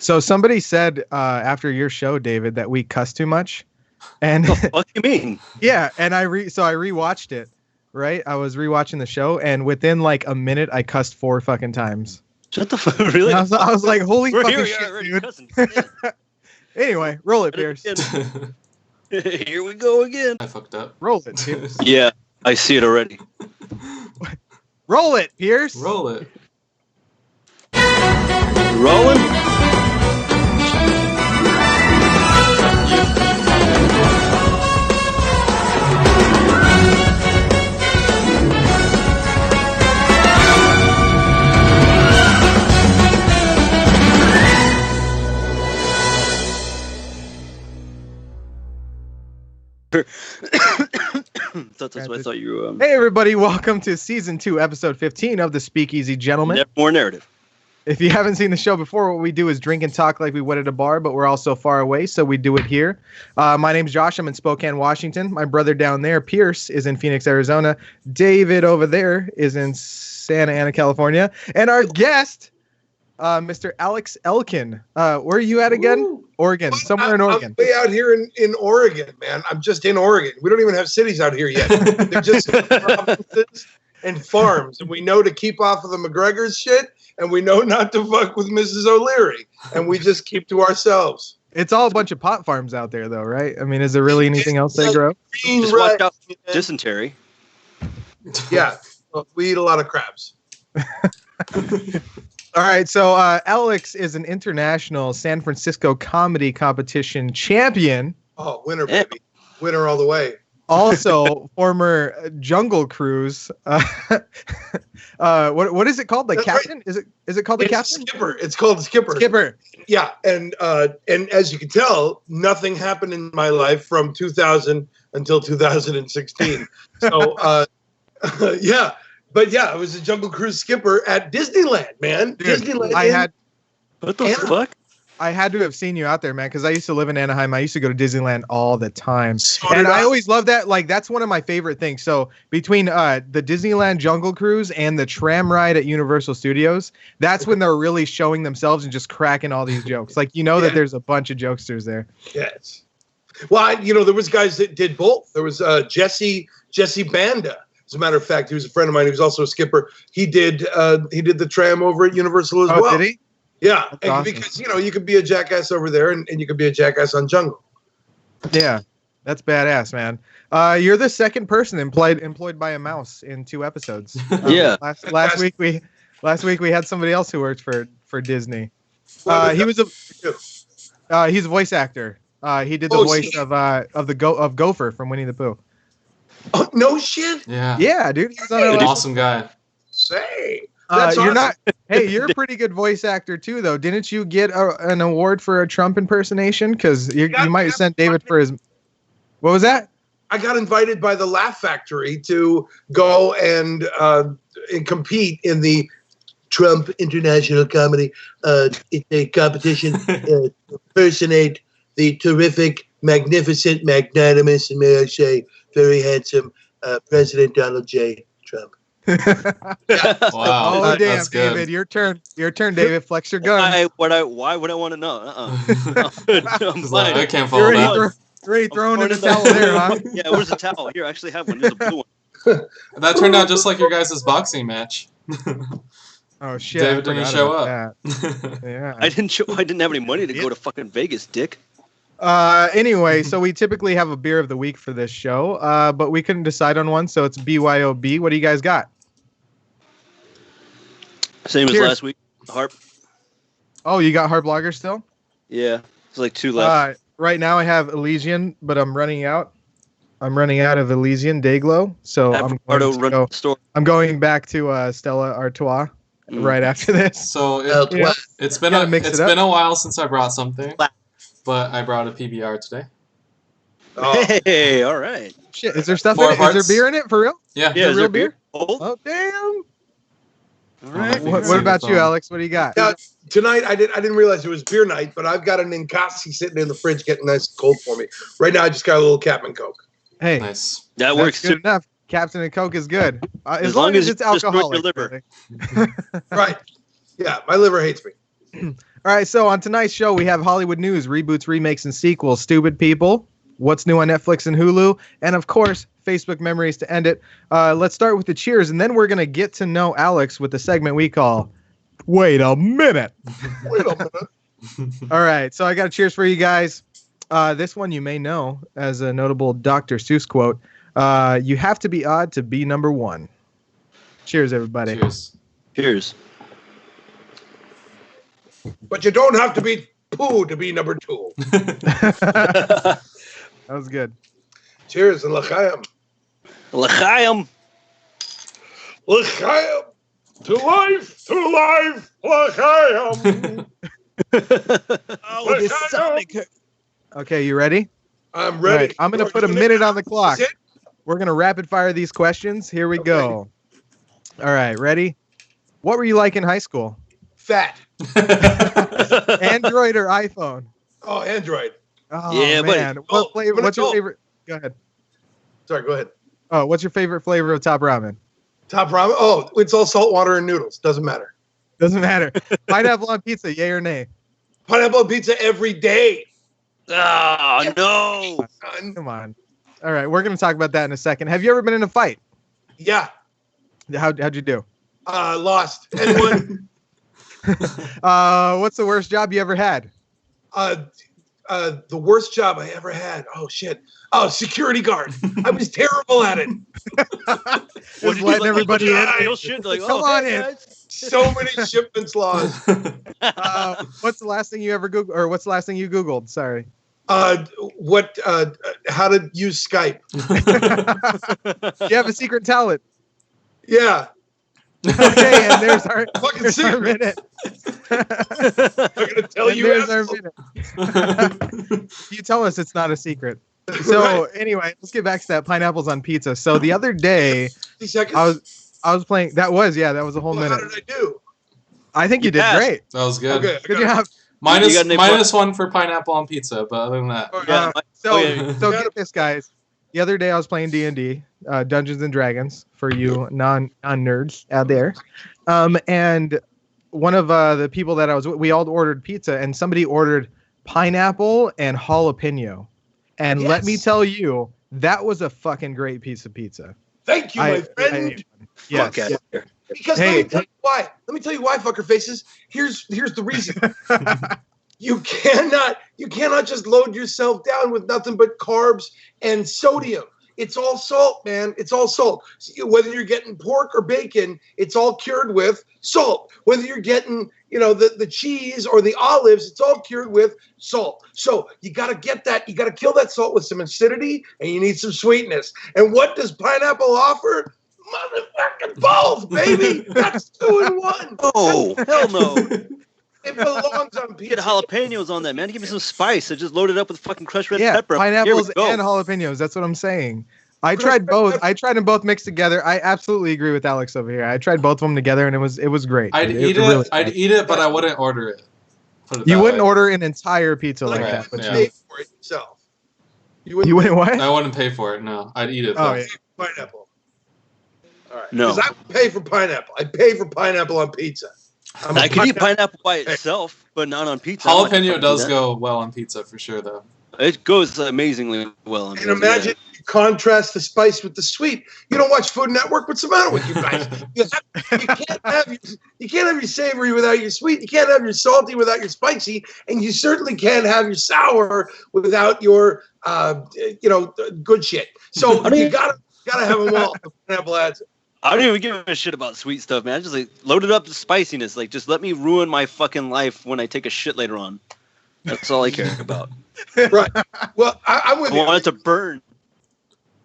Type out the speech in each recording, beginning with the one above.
So somebody said after your show, David, that we cuss too much. And what do you mean? Yeah, and I rewatched it. Right, I was rewatching the show, and within like a minute, I cussed 4 fucking times. Shut the fuck, really? I was like, holy We're fucking here, shit, already dude. cussing. Anyway, roll it, Pierce. Here we go again. I fucked up. Roll it, Pierce. Yeah, I see it already. Roll it, Pierce. Roll it. Rolling. That's what I thought you. Hey, everybody! Welcome to season 2, episode 15 of the Speakeasy, gentlemen. More narrative. If you haven't seen the show before, what we do is drink and talk like we would at a bar, but we're all so far away, so we do it here. My name's Josh. I'm in Spokane, Washington. My brother down there, Pierce, is in Phoenix, Arizona. David over there is in Santa Ana, California, and our guest, Mr. Alex Elkin. Where are you at again? Ooh. Oregon, somewhere in Oregon. I'm way out here in Oregon, man. I'm just in Oregon. We don't even have cities out here yet. They're just provinces and farms. And we know to keep off of the McGregor's shit, and we know not to fuck with Mrs. O'Leary. And we just keep to ourselves. It's all a bunch of pot farms out there, though, right? I mean, is there really anything else they grow? Just watch out for dysentery. Yeah, well, we eat a lot of crabs. All right, so Alex is an international San Francisco comedy competition champion. Oh, winner, baby. Winner all the way. Also, former Jungle Cruise. What is it called? Like captain? Right. Is it called the captain? Skipper. It's called the skipper. Skipper. Yeah, and as you can tell, nothing happened in my life from 2000 until 2016. So, yeah. But yeah, I was a Jungle Cruise skipper at Disneyland, man. Dude, Disneyland. What the fuck? I had to have seen you out there, man, because I used to live in Anaheim. I used to go to Disneyland all the time. And I always love that. Like, that's one of my favorite things. So between the Disneyland Jungle Cruise and the tram ride at Universal Studios, that's when they're really showing themselves and just cracking all these jokes. Like, you know that there's a bunch of jokesters there. Yes. Well, there was guys that did both. There was Jesse Banda. As a matter of fact, he was a friend of mine. He was also a skipper. He did the tram over at Universal as well. Did he? Yeah, awesome. Because you could be a jackass over there, and you could be a jackass on Jungle. Yeah, that's badass, man. You're the second person employed by a mouse in 2 episodes. Yeah. Last week we had somebody else who worked for Disney. He's a voice actor. He did the voice of Gopher from Winnie the Pooh. Oh, no shit. Yeah, dude. He's an awesome guy. Say. You're not. Hey, you're a pretty good voice actor too, though. Didn't you get an award for a Trump impersonation? Because you might have sent David for his. What was that? I got invited by the Laugh Factory to go and compete in the Trump International Comedy. It's a competition to impersonate the terrific, magnificent, magnanimous, and may I say, very handsome President Donald J. Trump. Wow. Oh damn, David! Your turn, David. Flex your gun. Why would I want to know? I can't follow that. You're throwing in the towel there, huh? Yeah, where's the towel? Here, I actually have one. There's a blue one. That turned out just like your guys' boxing match. Oh shit! David didn't show up. Yeah. I didn't have any money to go to fucking Vegas, dick. Anyway, so we typically have a beer of the week for this show, but we couldn't decide on one, so it's BYOB. What do you guys got? Same as last week. Harp. Oh, you got Harp Lager still? Yeah, it's like 2 left. Right now I have Elysian, but I'm running out. I'm running out of Elysian Dayglow, so I'm going back to Stella Artois right after this. So it's been a while since I brought something. But I brought a PBR today. Oh. Hey, all right. Shit, is there stuff in it? Is there beer in it for real? Yeah. Is real there beer? Oh, damn. All right. What about you, Alex? What do you got? Tonight, I didn't realize it was beer night, but I've got an Ninkasi sitting in the fridge getting nice and cold for me. Right now, I just got a little Captain Coke. Hey, nice. That works good enough. Captain and Coke is good. As long as it's alcoholic. Your liver. Right. Yeah, my liver hates me. All right, so on tonight's show, we have Hollywood news, reboots, remakes, and sequels, stupid people, what's new on Netflix and Hulu, and of course, Facebook memories to end it. Let's start with the cheers, and then we're going to get to know Alex with the segment we call, Wait a Minute. Wait a minute. All right, so I got a cheers for you guys. This one you may know as a notable Dr. Seuss quote. You have to be odd to be number one. Cheers, everybody. Cheers. Cheers. But you don't have to be poo to be number two. That was good. Cheers and l'chaim. L'chaim. L'chaim. To life, l'chaim. Oh, this stomach hurt. Okay, you ready? I'm ready. Right, I'm going to put a minute on the clock. We're going to rapid fire these questions. Here we go. All right, ready? What were you like in high school? Fat. Android or iPhone? Oh, Android. Oh, Yeah, man. buddy. What's your favorite? Go ahead. Sorry, go ahead. Oh, what's your favorite flavor of Top Ramen? Top ramen. Oh, it's all salt water and noodles. Doesn't matter. Doesn't matter. Pineapple on pizza, yay or nay? Pineapple on pizza every day. Oh, no. Come on. All right, we're going to talk about that in a second. Have you ever been in a fight? Yeah. How'd you do? Lost. And won. What's the worst job you ever had? The worst job I ever had. Oh, shit. Oh, security guard. I was terrible at it. Just letting everybody in. Come on in. So many shipments lost. What's the last thing you ever Googled? Or what's the last thing you Googled? Sorry. How to use Skype. You have a secret talent. Yeah. Okay, and there's our Fucking there's our secret. minute. I'm going to tell And you. there's our Asshole. minute. You tell us it's not a secret. So anyway, let's get back to that pineapples on pizza. So the other day, 60 seconds. I was playing. That was a whole Well, minute. how did I do? I think you did passed. great. That was good. Okay. Good job. Minus one for pineapple on pizza, but other than that. So get this, guys. The other day I was playing D&D, Dungeons and Dragons, for you non-nerds out there. And one of the people that I was with, we all ordered pizza, and somebody ordered pineapple and jalapeno. And let me tell you, that was a fucking great piece of pizza. Thank you, my friend. Yes. Okay. Because let me tell you why. Let me tell you why, fucker faces. Here's the reason. You cannot just load yourself down with nothing but carbs and sodium. It's all salt, man. It's all salt. Whether you're getting pork or bacon, it's all cured with salt. Whether you're getting, the cheese or the olives, it's all cured with salt. So you got to get that. You got to kill that salt with some acidity, and you need some sweetness. And what does pineapple offer? Motherfucking both, baby. That's 2 in 1. Oh, hell no. It belongs on pizza. Get jalapenos on that, man. Give me some spice. I just loaded up with fucking crushed red pepper. Pineapples and jalapenos. That's what I'm saying. I tried both. I tried them both mixed together. I absolutely agree with Alex over here. I tried both of them together, and it was great. I'd eat it, but I wouldn't order it. You wouldn't order an entire pizza like that. But you pay for it yourself. You wouldn't what? I wouldn't pay for it. No, I'd eat it. Oh, yeah. Pineapple. All right. No. Because I would pay for pineapple. I pay for pineapple on pizza. I could eat pineapple by itself, but not on pizza. Jalapeno does go well on pizza for sure, though. It goes amazingly well on pizza. And imagine you contrast the spice with the sweet. You don't watch Food Network. What's the matter with you guys? You can't have your savory without your sweet. You can't have your salty without your spicy, and you certainly can't have your sour without your good shit. So you gotta have them all. Pineapple adds it. I don't even give a shit about sweet stuff, man. I just load it up to spiciness. Just let me ruin my fucking life when I take a shit later on. That's all I care about. Right. Well, I'm with you. I want it to burn.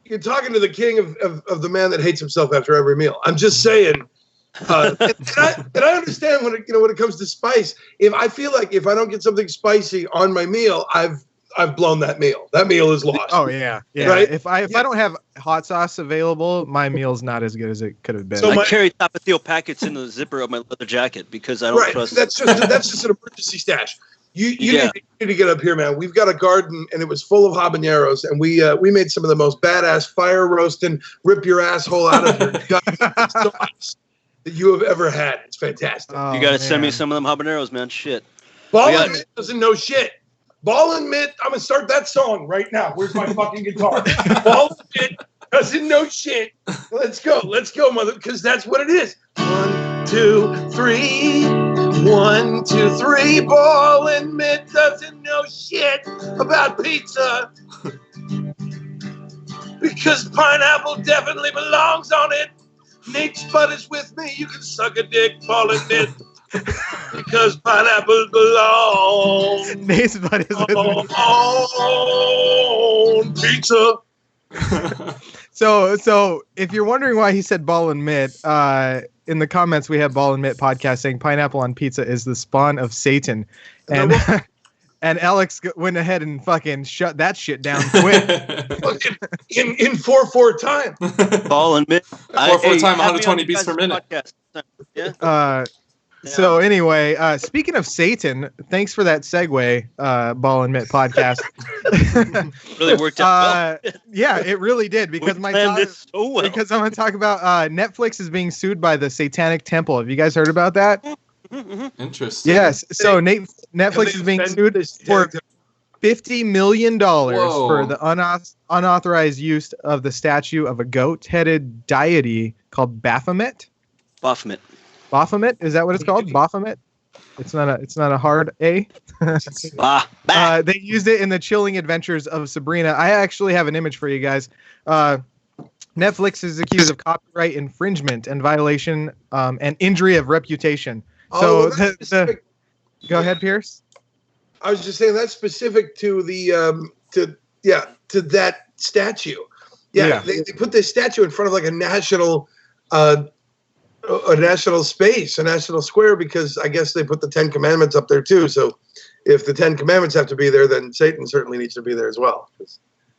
You're talking to the king of the man that hates himself after every meal. I'm just saying. And I understand when it comes to spice. If I feel like if I don't get something spicy on my meal, I've blown that meal. That meal is lost. Oh yeah. Right? If I don't have hot sauce available, my meal's not as good as it could have been. So I carry Tapatio packets in the zipper of my leather jacket because I don't trust. That's just an emergency stash. You need to get up here, man. We've got a garden, and it was full of habaneros, and we made some of the most badass fire roasting, rip your asshole out of your gut that you have ever had. It's fantastic. You got to send me some of them habaneros, man. Shit. Ballin' Mitt doesn't know shit. Ballin' Mitt, I'm going to start that song right now. Where's my fucking guitar? Ballin' Mitt doesn't know shit. Let's go, mother, because that's what it is. 1, 2, 3. 1, 2, 3. Ballin' Mitt doesn't know shit about pizza. Because pineapple definitely belongs on it. Nate's butt is with me. You can suck a dick, Ballin' Mitt. Because pineapple belongs. Nate's butt is with me. On pizza. So if you're wondering why he said Ballin' Mitt, in the comments we have Ballin' Mitt podcast saying pineapple on pizza is the spawn of Satan, and and Alex went ahead and fucking shut that shit down quick. in 4/4 time. Ballin' Mitt. 4/4 time, 120 beats per minute. Yeah. So anyway, speaking of Satan, thanks for that segue, Ballin' Mitt podcast. Really worked out well. Yeah, it really did because because I'm going to talk about Netflix is being sued by the Satanic Temple. Have you guys heard about that? Interesting. Yes. So Netflix is being sued for $50 million for the unauthorized use of the statue of a goat-headed deity called Baphomet. Baphomet, is that what it's called? Baphomet. It's not a hard A. They used it in the Chilling Adventures of Sabrina. I actually have an image for you guys. Netflix is accused of copyright infringement and violation and injury of reputation. So go ahead, Pierce. I was just saying that's specific to the to that statue. Yeah. They put this statue in front of like a national space, a national square, because I guess they put the 10 Commandments up there too. So if the 10 Commandments have to be there, then Satan certainly needs to be there as well.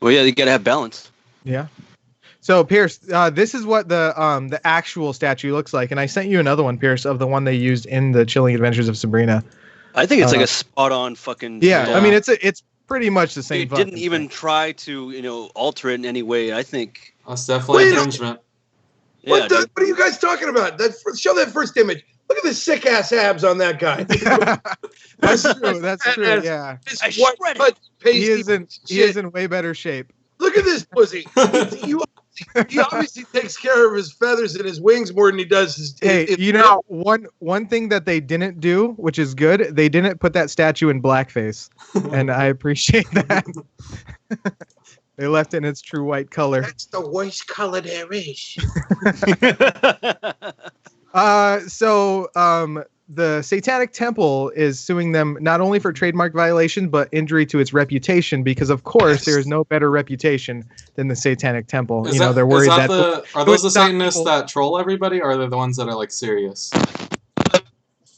Well, yeah, you got to have balance. Yeah. So Pierce, this is what the actual statue looks like, and I sent you another one, Pierce, of the one they used in the Chilling Adventures of Sabrina. I think it's like a spot-on fucking. Yeah, I mean it's pretty much the same. They didn't even try to alter it in any way. I think that's definitely infringement. What are you guys talking about? Show that first image. Look at the sick ass abs on that guy. That's true. Yeah, he is in way better shape. Look at this pussy. He obviously takes care of his feathers and his wings more than he does his. One thing that they didn't do, which is good, they didn't put that statue in blackface, and I appreciate that. They left it in its true white color. That's the worst color there is. The Satanic Temple is suing them not only for trademark violation, but injury to its reputation, because of course there is no better reputation than the Satanic Temple. They're worried that are those the Satanists that troll everybody, or are they the ones that are like serious?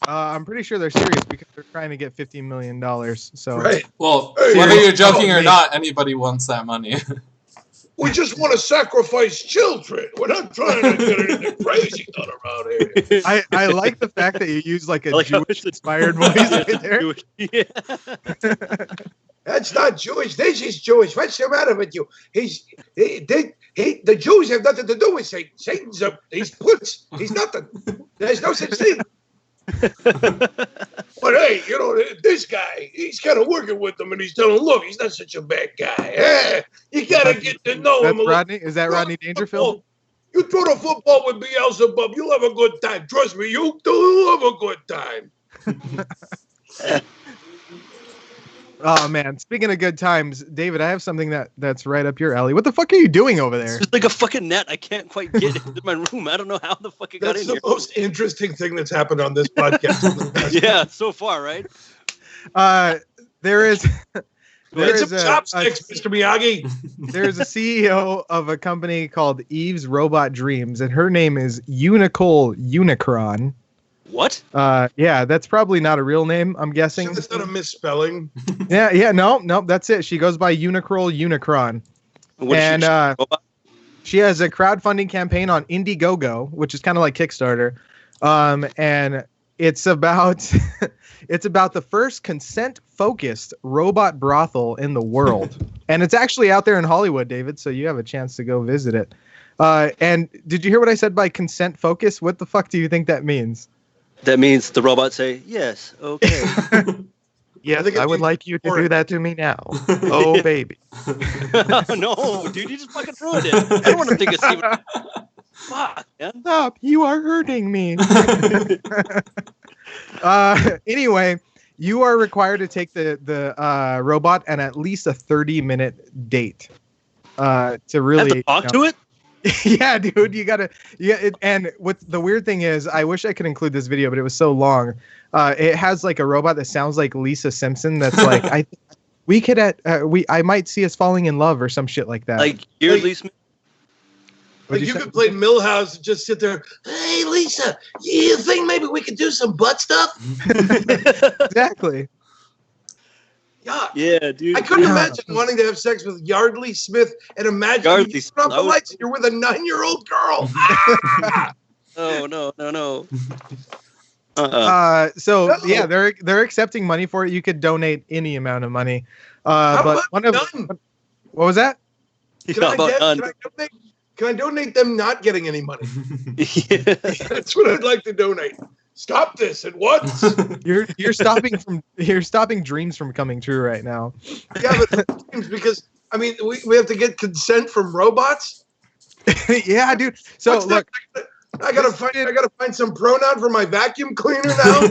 I'm pretty sure they're serious because they're trying to get $50 million. So right. Well, whether you're joking or not, anybody wants that money. We just want to sacrifice children. We're not trying to get anything crazy done around here. I like the fact that you use like a Jewish-inspired voice right there. Yeah. That's not Jewish. This is Jewish. What's the matter with you? The Jews have nothing to do with Satan. He's puts. He's nothing. There's no such thing. But hey, this guy, he's kind of working with them, and he's telling him, look, he's not such a bad guy. You gotta get to know him. Rodney? Is that Rodney Dangerfield? You throw the football with Beelzebub, you'll have a good time. Trust me, you'll have a good time. Oh man, speaking of good times, David, I have something that's right up your alley. What the fuck are you doing over there? It's like a fucking net. I can't quite get into my room. I don't know how the fuck it got in here. That's the most interesting thing that's happened on this podcast. Yeah, so far, right? There is some chopsticks, Mr. Miyagi. There's a CEO of a company called Eve's Robot Dreams, and her name is Unicole Unicron. What? Yeah, that's probably not a real name, I'm guessing. So that's not a misspelling. Yeah, no, that's it. She goes by Unicole Unicron. And she has a crowdfunding campaign on Indiegogo, which is kind of like Kickstarter. And it's about the first consent-focused robot brothel in the world. And it's actually out there in Hollywood, David, so you have a chance to go visit it. And did you hear what I said by consent-focused? What the fuck do you think that means? That means the robots say, yes, okay. Yes, I would like you to do that to me now. Oh, baby. No, dude, you just fucking ruined it. I don't want to think of Steven. Fuck, man. Stop! You are hurting me. Anyway, you are required to take the robot on at least a 30-minute date to really Have to talk to it. Yeah, dude, you gotta. Yeah, and what the weird thing is, I wish I could include this video, but it was so long. It has like a robot that sounds like Lisa Simpson. That's like I might see us falling in love or some shit like that. Like you're Lisa. Like you could play Millhouse and just sit there. Hey, Lisa, you think maybe we could do some butt stuff? Exactly. Yeah, dude. I couldn't imagine wanting to have sex with Yardley Smith and imagine you turn off the lights and you're with a 9-year-old girl. No. So yeah, they're accepting money for it. You could donate any amount of money. But what was that? Can I donate them not getting any money? Yeah. That's what I'd like to donate. Stop this at once. You're stopping dreams from coming true right now. Yeah, but dreams, because I mean we have to get consent from robots. Yeah, dude. So look, I gotta find some pronoun for my vacuum cleaner now.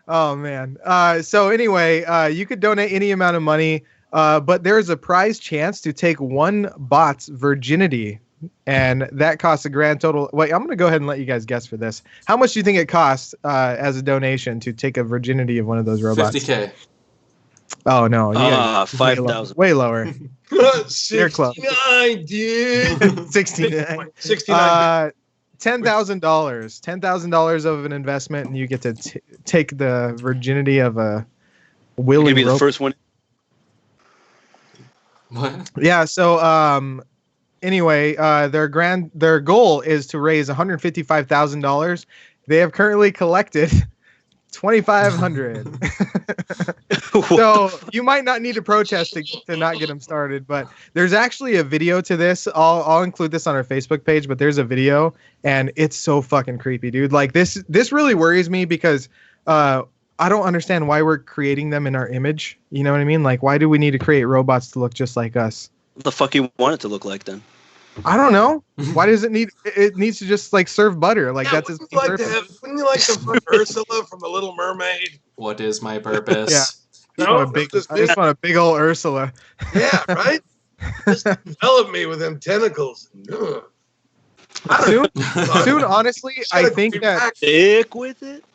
Oh man. So anyway, you could donate any amount of money, but there's a prize chance to take one bot's virginity. And that costs a grand total. Wait, I'm going to go ahead and let you guys guess for this. How much do you think it costs as a donation to take a virginity of one of those robots? $50K. Oh, no. 5,000. Way lower. 69, dude. 69. 69. $10,000. $10,000 of an investment, and you get to take the virginity of a willing Maybe the first one. What? Yeah, so anyway, their goal is to raise $155,000. They have currently collected $2,500. So you might not need to protest to not get them started, but there's actually a video to this. I'll include this on our Facebook page, but there's a video and it's so fucking creepy, dude. Like this really worries me because I don't understand why we're creating them in our image. You know what I mean? Like, why do we need to create robots to look just like us? What the fuck you want it to look like then? I don't know. Why does it need? It needs to just like serve butter. Like that's his main purpose. Wouldn't you like to fuck Ursula from The Little Mermaid? What is my purpose? Yeah. I just want a big old Ursula. Yeah, right. Just envelop me with them tentacles. Soon, honestly, I think that stick with it.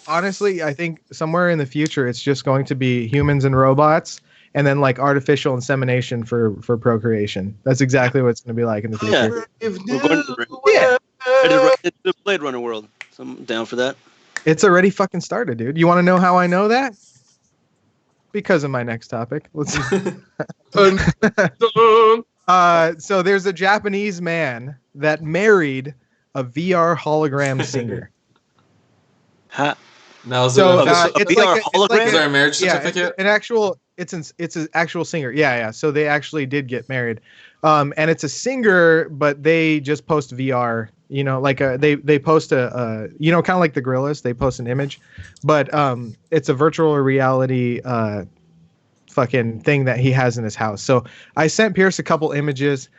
Honestly, I think somewhere in the future, it's just going to be humans and robots. And then like artificial insemination for procreation. That's exactly what it's going to be like in the future. Yeah. It's the Blade Runner world. So I'm down for that. It's already fucking started, dude. You want to know how I know that? Because of my next topic. Let's so there's a Japanese man that married a VR hologram singer. Now, it's like hologram? Is there a marriage certificate? It's an actual singer. Yeah. So they actually did get married. And it's a singer, but they just post VR, you know, like they post a you know, kind of like the Gorillas, they post an image, but it's a virtual reality fucking thing that he has in his house. So I sent Pierce a couple images.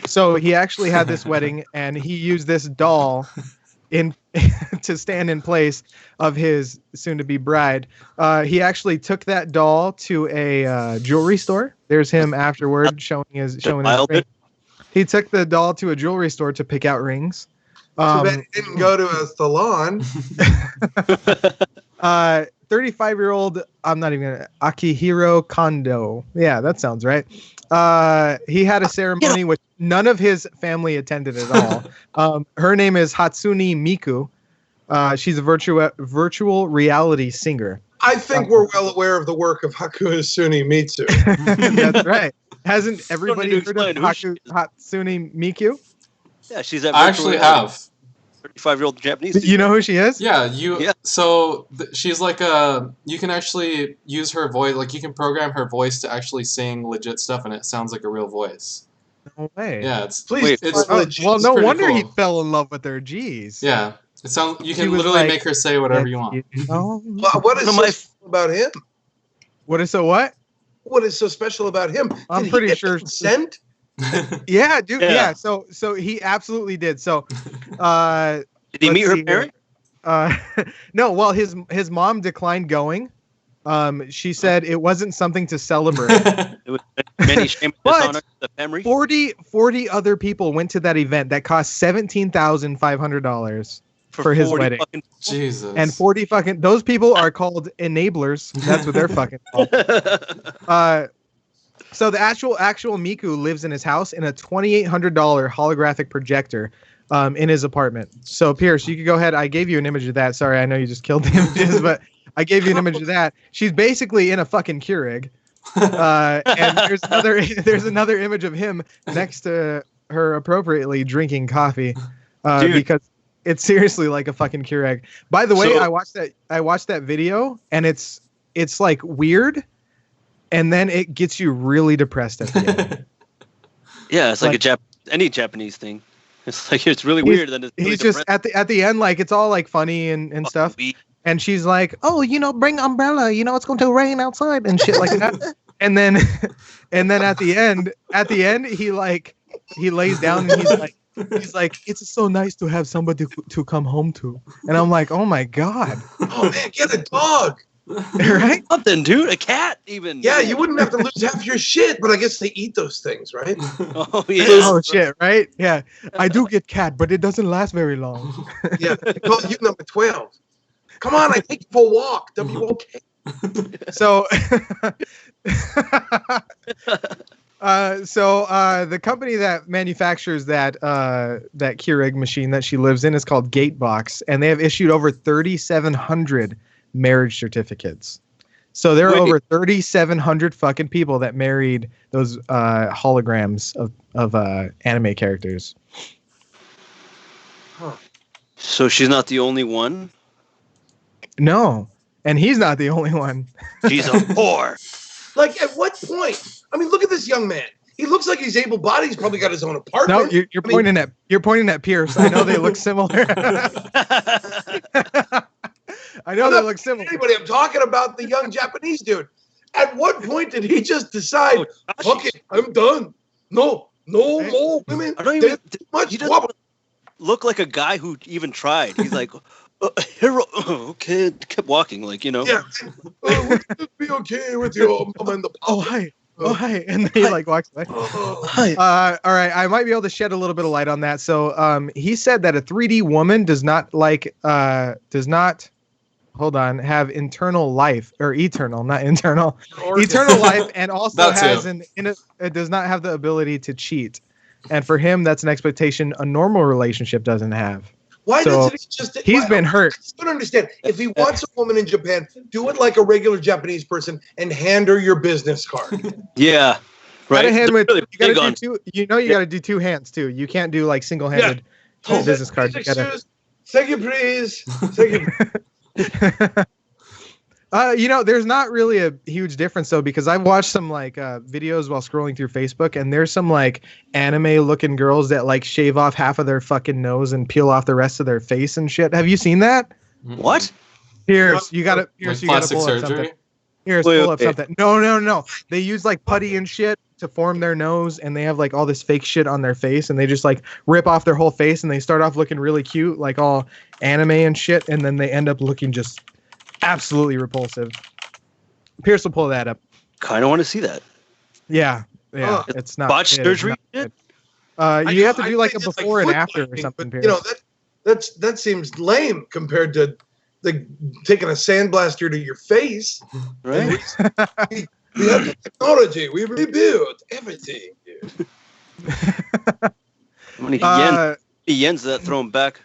So he actually had this wedding and he used this doll to stand in place of his soon-to-be bride. He actually took that doll to a jewelry store. There's him afterward showing his ring. He took the doll to a jewelry store to pick out rings. So that didn't go to a salon. 35-year-old, I'm not even gonna, Akihiro Kondo. Yeah, that sounds right. He had a ceremony which none of his family attended at all. Her name is Hatsune Miku. She's a virtual reality singer. I think we're well aware of the work of Hatsune Miku. That's right. Hasn't everybody heard of Hatsune Miku? Yeah, she's that. I actually have. 35-year-old Japanese. You know who she is? Yeah, So she's like you can actually use her voice. Like you can program her voice to actually sing legit stuff, and it sounds like a real voice. No way. Yeah, it's legit. Well, no wonder cool. He fell in love with her. Jeez. Yeah, It sounds. You She can was literally like, make her say whatever you want. Well, what is One of so my- special about him? What is so what? What is so special about him? I'm Did pretty he get sure- consent. Yeah, dude. Yeah. Yeah. So he absolutely did. So, uh, Did he let's meet her see here. parent? No. Well, his mom declined going. She said it wasn't something to celebrate. It was many shame and But- dishonor to the Pemry. 40 other people went to that event that cost $17,500 for his 40 wedding. fucking- Jesus. And 40 fucking those people are called enablers. That's what they're fucking called. So the actual Miku lives in his house in a $2,800 holographic projector in his apartment. So Pierce, you could go ahead. I gave you an image of that. Sorry, I know you just killed the images, but I gave you an image of that. She's basically in a fucking Keurig. And there's another image of him next to her appropriately drinking coffee because it's seriously like a fucking Keurig. By the way, So- I watched that video and it's like weird, and then it gets you really depressed at the end. Yeah, it's like any Japanese thing. It's like it's really weird. Then it's really He's just at the end, like it's all like funny and stuff. And she's like, "Oh, bring umbrella. It's going to rain outside and shit like that." and then at the end, he lays down and he's like, "It's so nice to have somebody to come home to." And I'm like, "Oh my god!" Oh man, get a dog. Right? Something, dude. A cat, even. Yeah, you wouldn't have to lose half your shit, but I guess they eat those things, right? Oh yeah. Oh shit! Right? Yeah, I do get cat, but it doesn't last very long. Yeah, well, you number 12. Come on, I take you for a walk. WOK. So, the company that manufactures that Keurig machine that she lives in is called Gatebox, and they have issued over 3,700 marriage certificates. So there are over 3,700 fucking people that married those holograms of anime characters. So she's not the only one. No, and he's not the only one. She's a whore. Like, at what point? I mean, look at this young man. He looks like he's able-bodied. He's probably got his own apartment. No, you're pointing at Pierce. I know they look similar. I know they look similar. Anybody, I'm talking about the young Japanese dude. At what point did he just decide, fuck it, I'm done. No more women. I don't even. There's too much He doesn't trouble. look like a guy who even tried. He's like, hero. Okay, kept walking. Like Yeah. Would it be okay with your mom and the papa? Oh hi, and then he like walks away. hi. All right, I might be able to shed a little bit of light on that. So, he said that a 3D woman does not have internal life, or eternal, not internal, eternal life, and also That too. has it does not have the ability to cheat. And for him, that's an expectation a normal relationship doesn't have. Why So, doesn't he just? He's been hurt. I just don't understand. If he wants a woman in Japan, do it like a regular Japanese person and hand her your business card. Yeah. Right. Gotta hand with, Really you gotta big on- do two. You gotta do two hands too. You can't do like single-handed business card. You gotta. Thank you, please. Thank you. There's not really a huge difference though, because I've watched some like videos while scrolling through Facebook, and there's some like anime-looking girls that like shave off half of their fucking nose and peel off the rest of their face and shit. Have you seen that? What? Pierce, you gotta Like you gotta plastic pull up surgery? something. Pierce, Wait, pull up wait. something. No. They use like putty and shit to form their nose, and they have like all this fake shit on their face, and they just like rip off their whole face, and they start off looking really cute, like all anime and shit, and then they end up looking just absolutely repulsive. Pierce will pull that up. Kind of want to see that. Yeah, Oh. it's not Botched it is surgery? not good. You have to do like a think it's before and foot after or washing, something, but, Pierce. that seems lame compared to taking a sandblaster to your face. Right. We have the technology. We rebuild everything. Dude. How many yens that throw him back?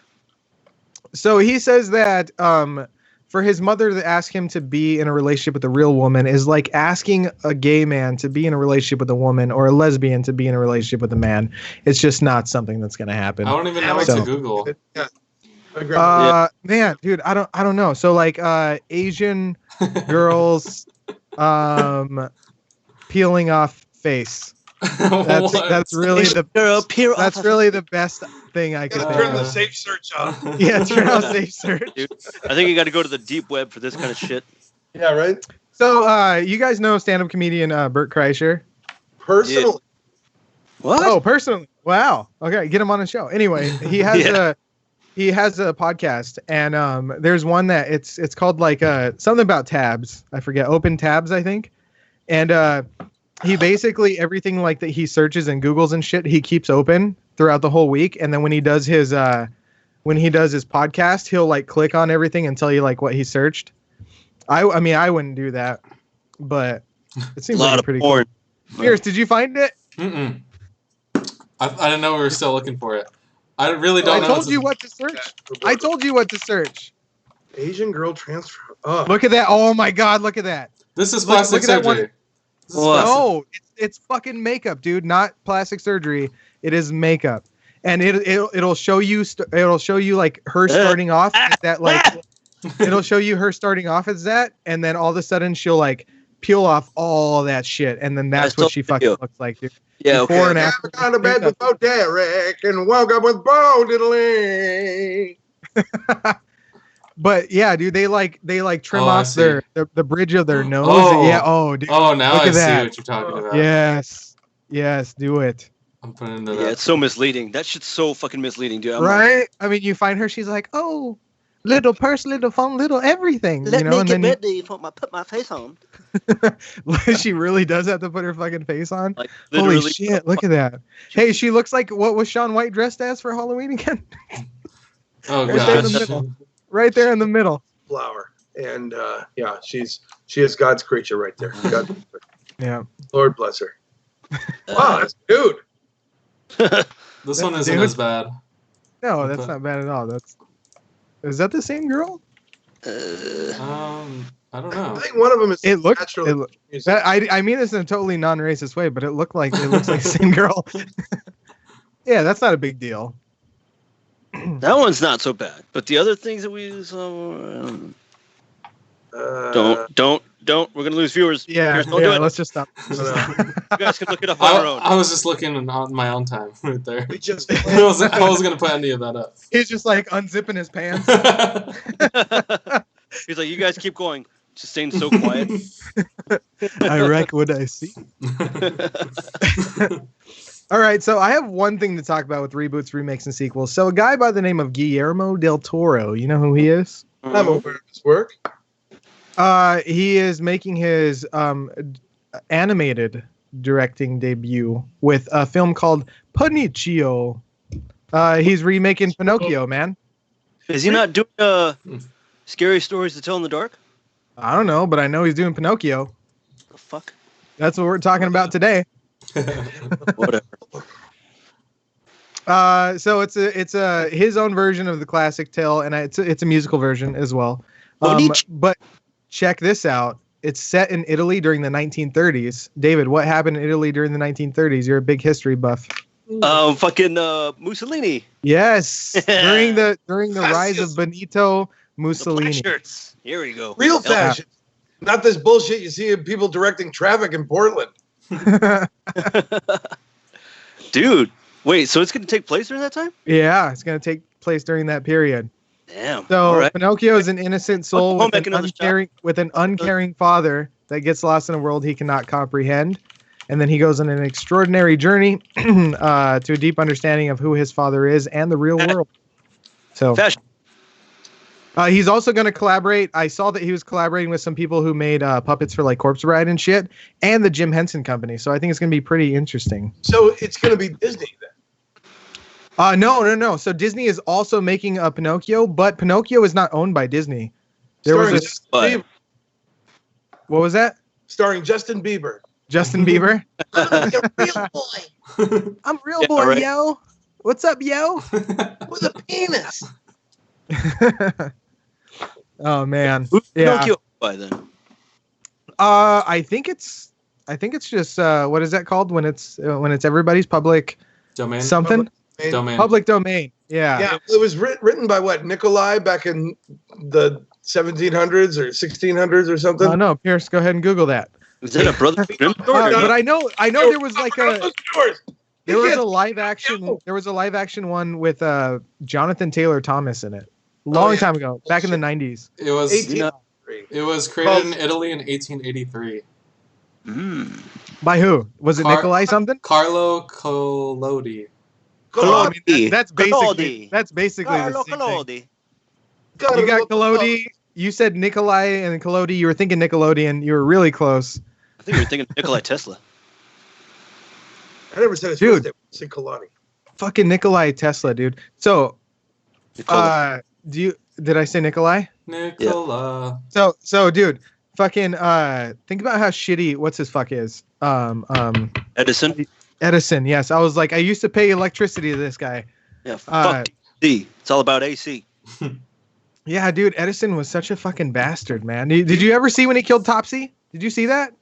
So he says that for his mother to ask him to be in a relationship with a real woman is like asking a gay man to be in a relationship with a woman, or a lesbian to be in a relationship with a man. It's just not something that's going to happen. I don't even know what So- to Google. Yeah. I agree. Man, dude, I don't know. So like Asian girls peeling off face. That's really the that's really the best thing I could Gotta think turn the of. safe search off. Yeah, turn off safe search. Dude, I think you got to go to the deep web for this kind of shit. Yeah, right. So, you guys know stand-up comedian Bert Kreischer? Personally, What? Oh, personally. Wow. Okay, get him on the show. Anyway, he has a podcast, and there's one that it's called like something about tabs. I forget. Open tabs, I think. And he basically everything like that he searches and Googles and shit, he keeps open throughout the whole week. And then when he does his podcast, he'll like click on everything and tell you like what he searched. I mean, I wouldn't do that, but it seems like pretty cool. Pierce, did you find it? Mm-mm. I didn't know we were still looking for it. I really don't know. I told you what to search. I told you what to search. Asian girl transfer. Oh, Look at that. Oh my God, look at that. This is plastic look at that one. surgery. No, it's fucking makeup, dude. Not plastic surgery. It is makeup, and it'll show you. It'll show you like her starting off as that. Like, it'll show you her starting off as that, and then all of a sudden she'll like peel off all that shit, and then that's what she fucking looks like, dude. Yeah, okay. Before and after. Gone to bed with Bo Derek and woke up with Bo Diddley. But yeah, dude, they trim off the bridge of their nose. Oh. Yeah. Oh, dude. Oh, now Look I at see that. what you're talking about. Yes, do it. I'm putting into Yeah, that. it's so misleading. That shit's so fucking misleading, dude. I'm Right? I mean, you find her, she's like, oh, little purse, little phone, little everything. Let you know, me and get then ready for put my face on. she really does have to put her fucking face on. Like, Holy literally. shit! Look at that. Hey, she looks like what was Shaun White dressed as for Halloween again? Oh, Right there in the gosh. middle. Right there in the middle. Flower. And yeah, she is God's creature right there. God, Yeah. Lord bless her. Wow, that's dude. This one isn't Dude. as bad. No, that's not bad at all. Is that the same girl? I don't know. I think one of them is It looked. naturally. I mean this in a totally non-racist way, but it looks like the same girl. Yeah, that's not a big deal. That one's not so bad. But the other things that we use, don't. We're gonna lose viewers. Yeah, Pierce, don't do it. let's just stop. You guys can look it up on your own. I was just looking on my own time right there. We just I wasn't going to put any of that up. He's just like unzipping his pants. He's like, you guys keep going. Just staying so quiet. I wreck what I see. All right, so I have one thing to talk about with reboots, remakes, and sequels. So a guy by the name of Guillermo del Toro, you know who he is? I'm aware of his work. He is making his animated directing debut with a film called Pinocchio. He's remaking Pinocchio, man. Is he not doing scary stories to tell in the dark? I don't know, but I know he's doing Pinocchio. The fuck? That's what we're talking about today. Whatever. So it's his own version of the classic tale, and it's a musical version as well. But check this out. It's set in Italy during the 1930s. David, what happened in Italy during the 1930s? You're a big history buff. Fucking Mussolini. Yes, during the rise of Benito The Mussolini. black shirts. Here we go. Real fashion. Not this bullshit you see of people directing traffic in Portland. Dude, wait, so it's going to take place during that time? Yeah, it's going to take place during that period. Damn. So All right. Pinocchio is an innocent soul I'll with make an, another uncaring father that gets lost in a world he cannot comprehend. And then he goes on an extraordinary journey to a deep understanding of who his father is and the real world. So Fashion. he's also going to collaborate. I saw that he was collaborating with some people who made puppets for like Corpse Bride and shit, and the Jim Henson Company. So I think it's going to be pretty interesting. So it's going to be Disney then. No. So Disney is also making a Pinocchio, but Pinocchio is not owned by Disney. Starring was Justin But- Bieber. What was that? Starring Justin Bieber. Justin Bieber? I'm a real boy I'm real Yeah, boy, right. yo. What's up, yo? with a penis. Oh man. Who's Yeah. Pinocchio by then? I think it's just what is that called when it's everybody's public Domain. something? Domain. Public domain. Yeah. Yeah, it was written by what? Nikolai back in the 1700s or 1600s or something. Oh no, Pierce, go ahead and Google that. Is that a Brother Grimm story? But I know there was like a there was a live action No. one with Jonathan Taylor Thomas in it. Long time ago, back in the 90s. It was 1803. it was created in Italy in 1883. By who? Was it Nikolai something? Carlo Collodi. I mean, that's Collodi. basically the Carlo same thing. Collodi. You got Collodi. You said Nikolai and Collodi. You were thinking Nickelodeon. You were really close. I think you were thinking Nikolai Tesla. I never said his Dude. first name. I said Kalani. Fucking Nikolai Tesla, dude. So, Nicola. did I say Nikolai? Nicola. So, dude, fucking think about how shitty what's his fuck is. Edison. Edison. Yes, I was like, I used to pay electricity to this guy. Yeah, fuck D. It's all about AC. Yeah, dude, Edison was such a fucking bastard, man. Did you ever see when he killed Topsy? Did you see that?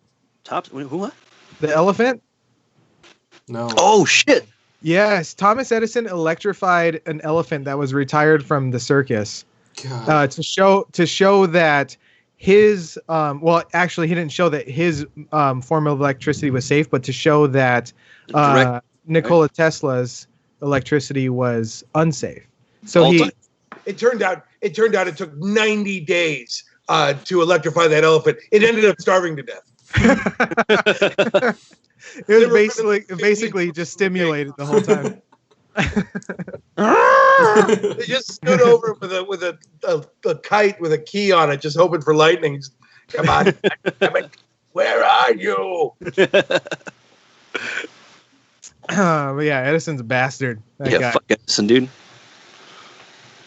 Who what? The elephant? No. Oh shit! Yes, Thomas Edison electrified an elephant that was retired from the circus God. to show that his well, actually, he didn't show that his form of electricity was safe, but to show that Nikola Tesla's electricity was unsafe. So It turned out it took 90 days to electrify that elephant. It ended up starving to death. it was basically just stimulated the whole time. They just stood over it with a kite with a key on it, just hoping for lightning. Just, come on, damn it. Where are you? But yeah, Edison's a bastard. That guy. Fuck Edison, dude.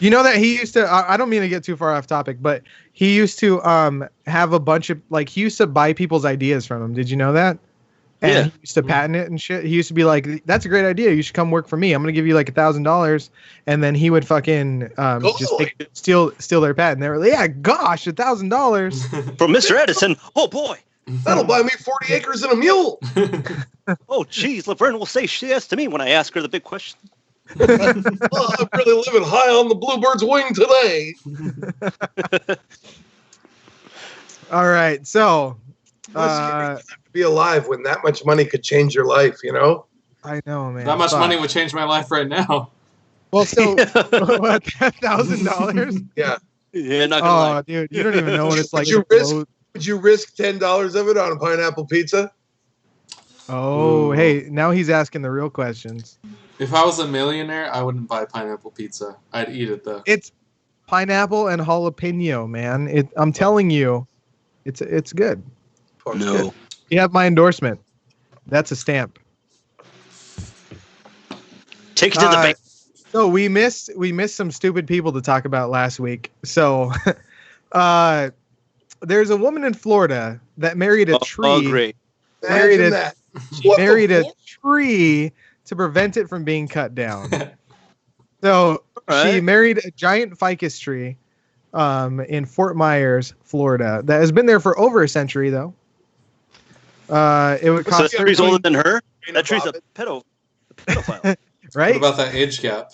You know that he used to, I don't mean to get too far off topic, but he used to have a bunch of, like, he used to buy people's ideas from him. Did you know that? And Yeah. he used to patent it and shit. He used to be like, that's a great idea. You should come work for me. I'm going to give you like $1,000. And then he would fucking just steal their patent. They were like, yeah, gosh, $1,000. From Mr. Edison. Oh boy. That'll buy me 40 acres and a mule. Oh geez, Laverne will say yes to me when I ask her the big question. Oh, I'm really living high on the bluebird's wing today. All right. So, Have to be alive when that much money could change your life, you know? I know, man. That much Fuck. money would change my life right now. Well, so, what, $1,000? Yeah. Yeah, not gonna lie. Oh, dude, you don't even know what it's like. Would you risk $10 of it on a pineapple pizza? Oh, Ooh. hey, now he's asking the real questions. If I was a millionaire, I wouldn't buy pineapple pizza. I'd eat it though. It's pineapple and jalapeno, man. I'm telling you, it's good. No. You have my endorsement. That's a stamp. Take it to the bank. So we missed some stupid people to talk about last week. So there's a woman in Florida that married a tree. Oh, great. Imagine that. She What the married a fuck? tree to prevent it from being cut down. So she Alright. married a giant ficus tree in Fort Myers, Florida. That has been there for over a century, though. It would So cost that tree's 13 older than her? Green That tree's a Bobbin. pedophile. What right? about that age gap?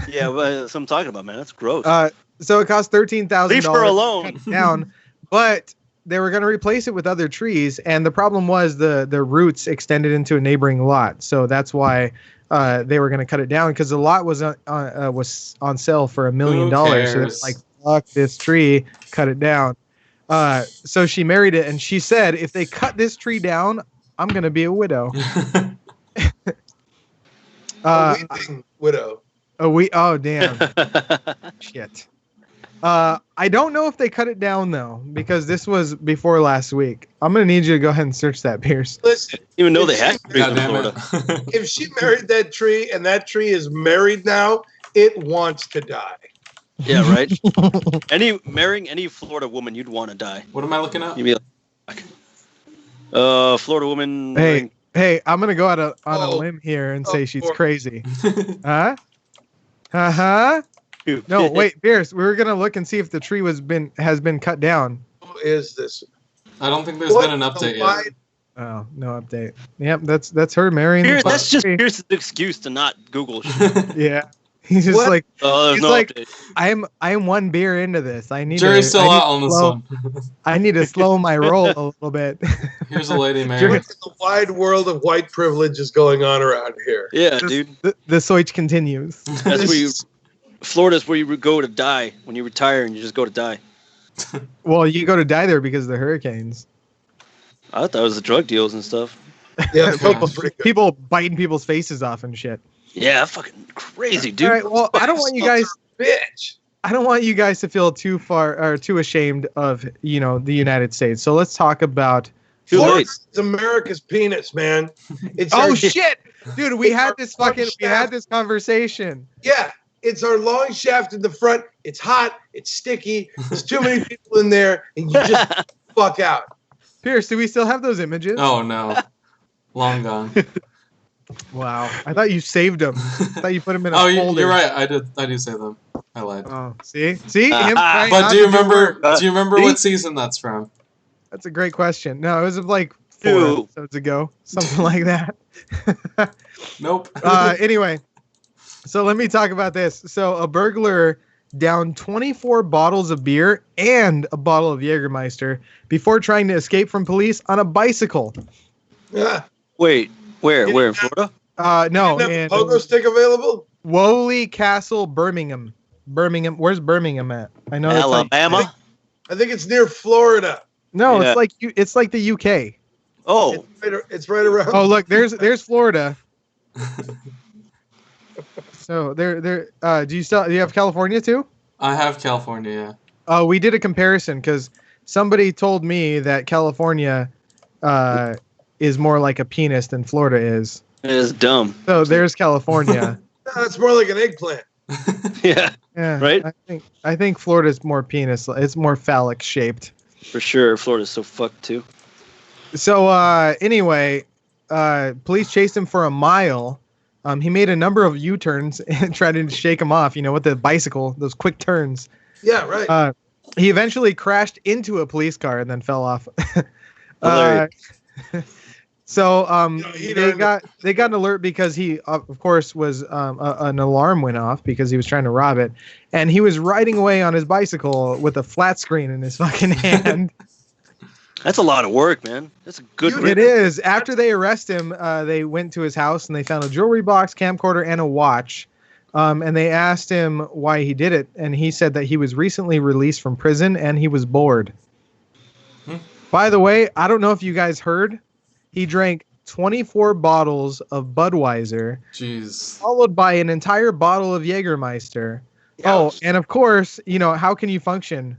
Yeah, well, that's what I'm talking about, man. That's gross. So it cost $13,000 Leave her alone. to cut it down, but they were going to replace it with other trees, and the problem was the roots extended into a neighboring lot. So that's why they were going to cut it down, because the lot was on sale for $1 million. So cares? it's like, fuck this tree, cut it down. So she married it, and she said, if they cut this tree down, I'm going to be a widow. A weeping widow. Oh damn. Shit. I don't know if they cut it down though, because this was before last week. I'm gonna need you to go ahead and search that, Pierce. Listen, Even though they had trees God in damn Florida. it. if she married that tree and that tree is married now, it wants to die. Yeah, right? Marrying any Florida woman, you'd want to die. What am I looking at? You'd be like, Florida woman. Hey, I'm gonna go out on a Oh. limb here and Oh, say she's poor- crazy. Huh? Uh-huh. No, wait, Pierce. We were gonna look and see if the tree has been cut down. Who is this? I don't think there's What been an update the yet. why- Oh, no update. Yep, that's her marrying. Pierce, the that's just tree. Pierce's excuse to not Google shit. Yeah. He's just What? like, Oh, there's he's no like, update. I'm one beer into this. I need Jury's to, still I need out to on this slow, one. I need to slow my roll a little bit. Here's a lady Jury- married. What in the wide world of white privilege is going on around here? Yeah, dude. The Soich continues. That's where you. Florida's where you go to die when you retire, and you just go to die. Well, you go to die there because of the hurricanes. I thought that was the drug deals and stuff. Yeah, people, pretty good. people biting people's faces off and shit. Yeah, fucking crazy, dude. All right, well, I don't want you guys. Bitch. I don't want you guys to feel too far or too ashamed of the United States. So let's talk about. Too Florida late. is America's penis, man. It's Oh our, shit, dude! We It's had our this fucking. We shaft. had this conversation. Yeah, it's our long shaft in the front. It's hot. It's sticky. There's too many people in there, and you just fuck out. Pierce, do we still have those images? Oh no, long gone. Wow, I thought you saved them. I thought you put them in a Oh, folder. you're right. I do say them. I lied. Oh, see, him. trying But not do you to remember? work. Do you remember See? what season that's from? That's a great question. No, it was like 4 Two. episodes ago, something like that. Nope. Anyway, so let me talk about this. So a burglar downed 24 bottles of beer and a bottle of Jägermeister before trying to escape from police on a bicycle. Yeah. Wait, where? Where in Florida? No, Didn't have in a pogo stick available? Woley Castle, Birmingham. Birmingham. Where's Birmingham at? I know. it's like- Alabama. I think it's near Florida. no, Yeah. it's like the UK. Oh, It's right around. Oh, look, there's Florida. So there. Do you have California too? I have California. Yeah. Oh, we did a comparison because somebody told me that California is more like a penis than Florida is. it is dumb. So there's California. No, it's more like an eggplant. Yeah, Yeah, Right? I think Florida's more penis. It's more phallic shaped. for sure. Florida's so fucked too. So anyway, police chased him for a mile. He made a number of U-turns and tried to shake him off. With the bicycle, those quick turns. Yeah, right. He eventually crashed into a police car and then fell off. Hilarious. So he they earned got an alert because he of course was an alarm went off because he was trying to rob it, and he was riding away on his bicycle with a flat screen in his fucking hand. That's a lot of work, man. That's a good. It is. After they arrest him, they went to his house and they found a jewelry box, camcorder, and a watch. And they asked him why he did it, and he said that he was recently released from prison and he was bored. By the way, I don't know if you guys heard, he drank 24 bottles of Budweiser, Jeez. followed by an entire bottle of Jägermeister. Oh, and of course, how can you function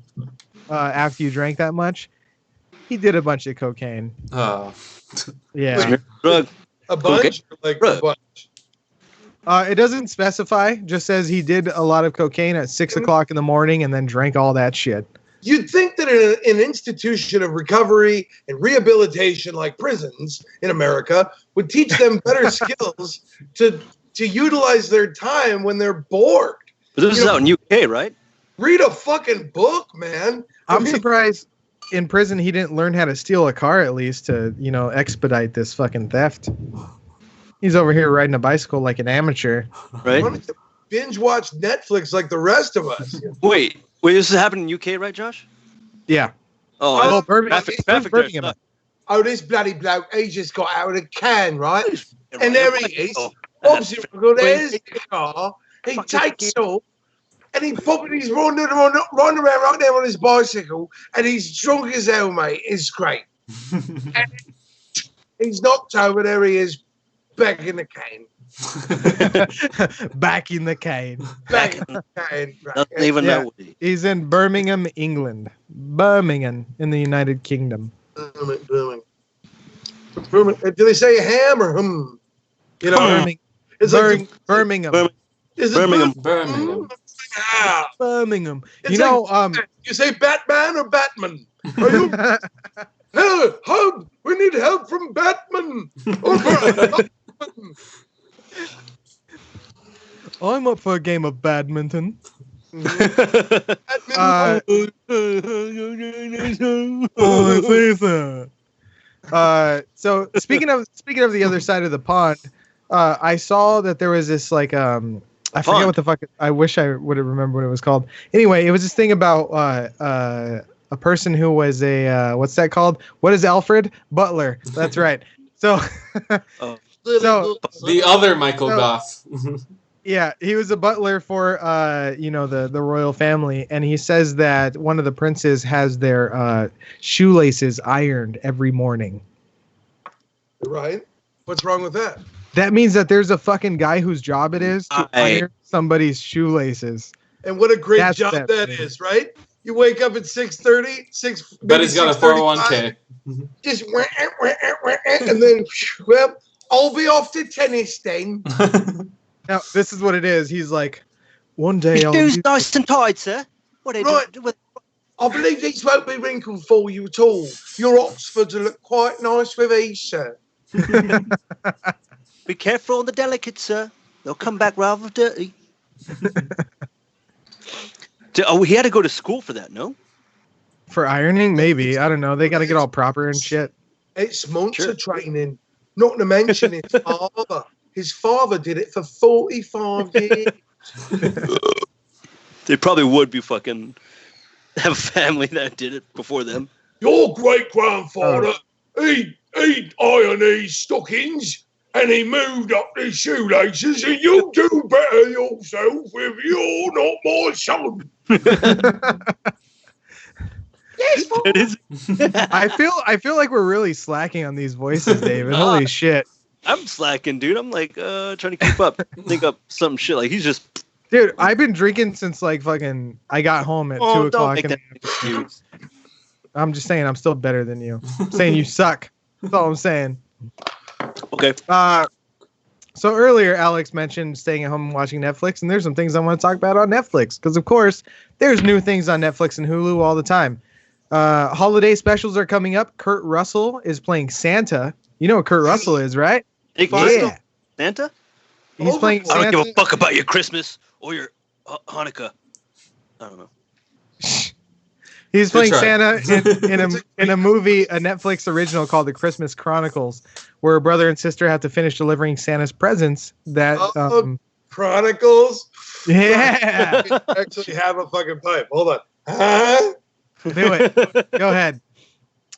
after you drank that much? He did a bunch of cocaine. Oh. Yeah. Drug. A bunch? Or like a Right. bunch? It doesn't specify. Just says he did a lot of cocaine at 6 o'clock in the morning and then drank all that shit. You'd think that an institution of recovery and rehabilitation like prisons in America would teach them better skills to utilize their time when they're bored. But this is out in UK, right? Read a fucking book, man. I'm surprised in prison he didn't learn how to steal a car at least to, expedite this fucking theft. He's over here riding a bicycle like an amateur. Right. Why don't you binge watch Netflix like the rest of us? Wait, this is happening in UK, right, Josh? Yeah. Oh, Well, that's Birmingham. traffic Birmingham. there. Oh, this bloody bloke, he just got out of the can, right? Right. And there he is. Oh, Obviously, there's the car. He takes off and he's popping his running around right there on his bicycle, and he's drunk as hell, mate. It's great. And he's knocked over. There he is, back in the cane. Back in the cane. Back in the cane. Doesn't even Yeah. know. He's in Birmingham, England. Birmingham in the United Kingdom. Birmingham. Do they say ham or hum? Birmingham. It's like Birmingham. is it Birmingham. Birmingham. Ah, Birmingham. It's you say Batman or Batman? Are you help? We need help from Batman. I'm up for a game of badminton. Batman. So speaking of the other side of the pond, I saw that there was this I forget what the fuck. I wish I would have remembered what it was called. Anyway, it was this thing about a person who was a what's that called? What is Alfred? Butler. That's right. So, Oh. so The other Michael Goff. yeah, he was a butler for the royal family, and he says that one of the princes has their shoelaces ironed every morning. Right? What's wrong with that? That means that there's a fucking guy whose job it is to iron somebody's shoelaces. And what a great job that is, right? You wake up at 6:30, Bet he's got a 401k. Just and then, well, I'll be off to tennis then. Now, this is what it is. He's like, one day I'll... Shoes nice and tight, sir. What are you doing? I believe these won't be wrinkled for you at all. Your Oxfords will look quite nice with these, sir. Be careful on the delicate, sir. They'll come back rather dirty. He had to go to school for that, no? For ironing? Maybe. I don't know. They got to get all proper and shit. It's months of training. Not to mention his father. His father did it for 45 years. They probably would be fucking... have a family that did it before them. Your great-grandfather, he ironed his stockings and he moved up his shoelaces, and you do better yourself if you're not my son. Yes, I feel like we're really slacking on these voices, David. Holy shit. I'm slacking, dude. I'm like trying to keep up. Think up some shit. Like he's just... Dude, I've been drinking since like fucking... I got home at 2 o'clock. I'm just saying I'm still better than you. I'm saying you suck. That's all I'm saying. Okay. So earlier, Alex mentioned staying at home and watching Netflix, and there's some things I want to talk about on Netflix. Because, of course, there's new things on Netflix and Hulu all the time. Holiday specials are coming up. Kurt Russell is playing Santa. You know what Kurt Russell is, right? Yeah. Santa? He's playing Santa. I don't give a fuck about your Christmas or your Hanukkah. I don't know. He's playing Santa in a movie, a Netflix original called The Christmas Chronicles, where a brother and sister have to finish delivering Santa's presents. Chronicles? Yeah. Actually have a fucking pipe. Hold on. Huh? Do it. Go ahead.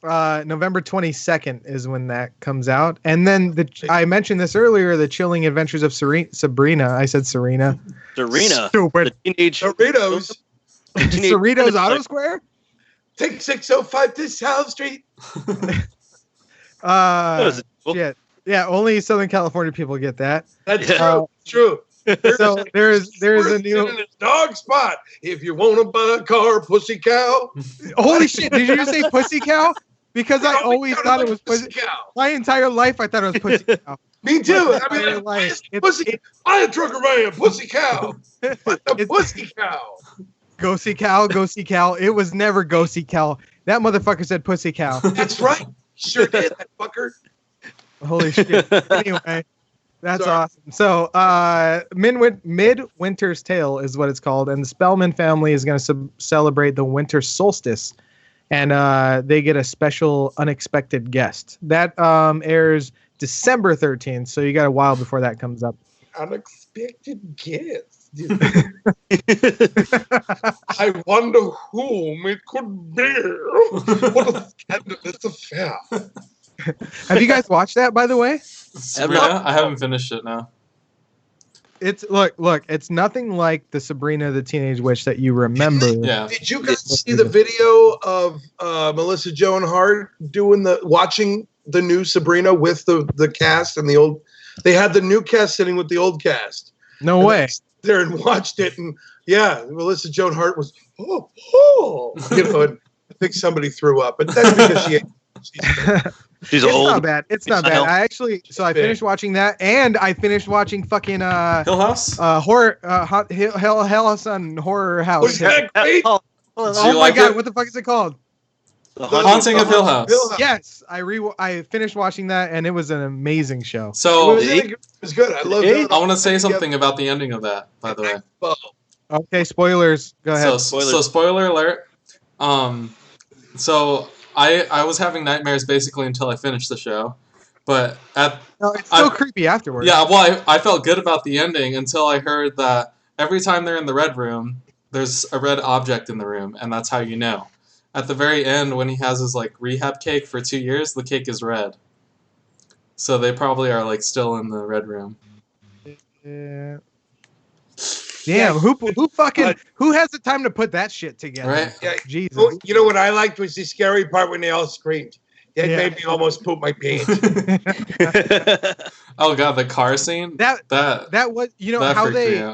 November 22nd is when that comes out. And then I mentioned this earlier, The Chilling Adventures of Sabrina. I said Serena. Serena. Stupid. The teenage... Doritos. Cerritos Auto Square? Take 605 to South Street. Shit. Yeah, only Southern California people get that. That's true. So there's a new dog spot. If you want to buy a car, Pussy Cow. Holy shit! Did you just say Pussy Cow? Because I always thought it was Pussy Cow. My entire life, I thought it was Pussy Cow. Me too. I mean, Pussy. I a trucker man, Pussy Cow. The Pussy Cow. Go see Cal, go see Cal. It was never go see Cal. That motherfucker said Pussy Cow. That's right. Sure did, that fucker. Holy shit. Anyway, that's awesome. So, Midwinter's Tale is what it's called, and the Spellman family is going to celebrate the winter solstice, and they get a special unexpected guest. That airs December 13th, so you got a while before that comes up. Unexpected guest. I wonder whom it could be. What a scandalous affair. Have you guys watched that, by the way? Sabrina? I haven't finished it now. It's look, it's nothing like the Sabrina the Teenage Witch that you remember. Yeah. Did you guys see the video of Melissa Joan Hart watching the new Sabrina with the cast and the old? They had the new cast sitting with the old cast. No way. There and watched it, and yeah, Melissa Joan Hart was and I think somebody threw up, but that's because she's it's old. Not bad. It's not bad. I finished watching that, and I finished watching fucking Hill House horror Hell House on Horror House. Was that great? Oh my god, what the fuck is it called? The Haunting of Hill House. Yes, I finished watching that, and it was an amazing show. So it was good. I loved it. I want to say something about the ending of that, by the way. Okay, spoilers. Go ahead. So spoiler alert. So I was having nightmares basically until I finished the show, But No, it's still creepy afterwards. yeah, well, I felt good about the ending until I heard that every time they're in the red room, there's a red object in the room, and that's how you know. At the very end, when he has his like rehab cake for 2 years, the cake is red. So they probably are like still in the red room. Yeah. Damn, who has the time to put that shit together? Right? Yeah. Jesus. You know what I liked was the scary part when they all screamed. It made me almost poop my pants. Oh god, the car scene. That was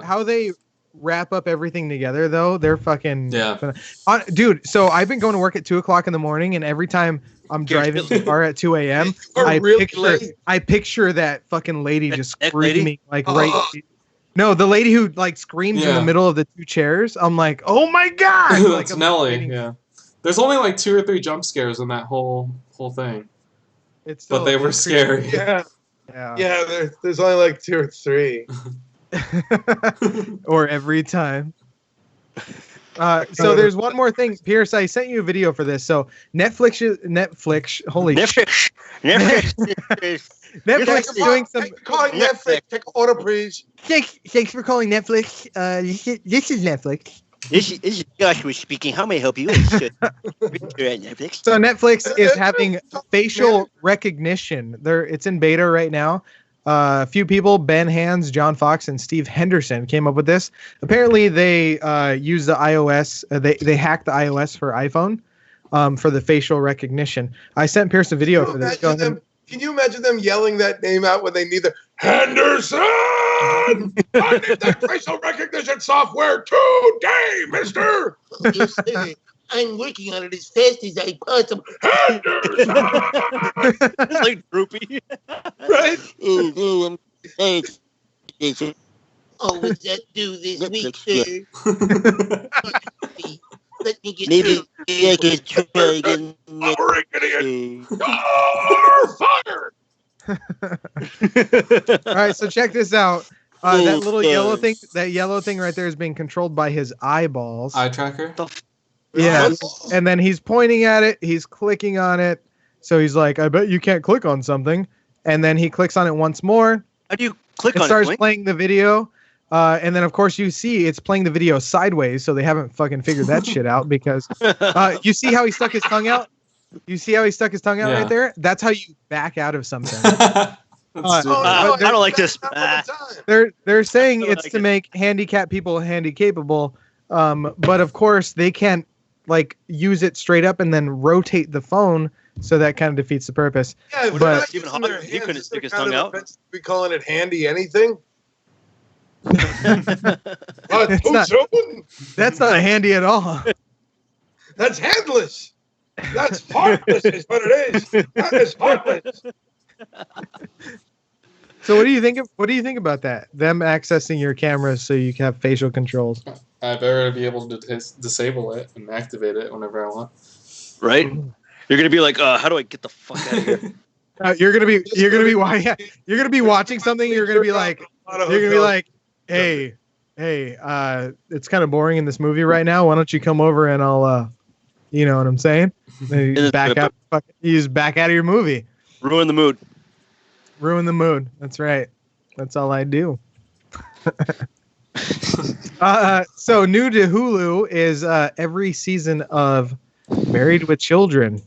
how they wrap up everything together though. They're fucking dude. So I've been going to work at 2:00 in the morning, and every time I'm driving the car at 2 a.m., I picture that fucking lady just screaming like right. No, the lady who like screams in the middle of the two chairs. I'm like, oh my god! Like, it's Nelly. Yeah, there's only like 2 or 3 jump scares in that whole thing. But they were scary. Yeah. There's only like 2 or 3. Or every time. So there's one more thing, Pierce. I sent you a video for this. So Netflix. Holy Netflix. Netflix is doing some. Calling Netflix. Take an order, please. Thanks for calling Netflix. This is Netflix. This is Joshua speaking. How may I help you? Netflix. So Netflix is having facial recognition. It's in beta right now. A few people, Ben Hands, John Fox, and Steve Henderson, came up with this. Apparently, they use the iOS. They hacked the iOS for iPhone for the facial recognition. I sent Pierce a video for this. Can you imagine them yelling that name out when they need the Henderson? I need that facial recognition software today, mister. Yes, sir. I'm working on it as fast as I possibly. Henderson! It's like droopy. Right? Oh, what's that do this week, sir? Let me get Maybe I could try again. Firing idiot! You're fired! All right, so check this out. That little yellow thing right there is being controlled by his eyeballs. Eye tracker? Yeah, and then he's pointing at it. He's clicking on it. So he's like, I bet you can't click on something. And then he clicks on it once more. How do you click on it? It starts playing the video. And then, of course, you see it's playing the video sideways. So they haven't fucking figured that shit out because you see how he stuck his tongue out? You see how he stuck his tongue out right there? That's how you back out of something. I don't like this. They're saying it's to make handicapped people handy-capable. But, of course, they can't like use it straight up and then rotate the phone, so that kind of defeats the purpose. Yeah, but Stephen Hawking, he couldn't stick his tongue out. Be calling it handy anything? That's not handy at all. That's handless. That's heartless is what it is. That is heartless. So what do you think about that? Them accessing your cameras so you can have facial controls. I better be able to disable it and activate it whenever I want. Right? You're gonna be like, how do I get the fuck out of here? You're gonna be watching something. You're gonna be like, hey, it's kind of boring in this movie right now. Why don't you come over and I'll, you know what I'm saying? You just back out of your movie. Ruin the mood. Ruin the mood. That's right. That's all I do. So new to Hulu is every season of Married with Children.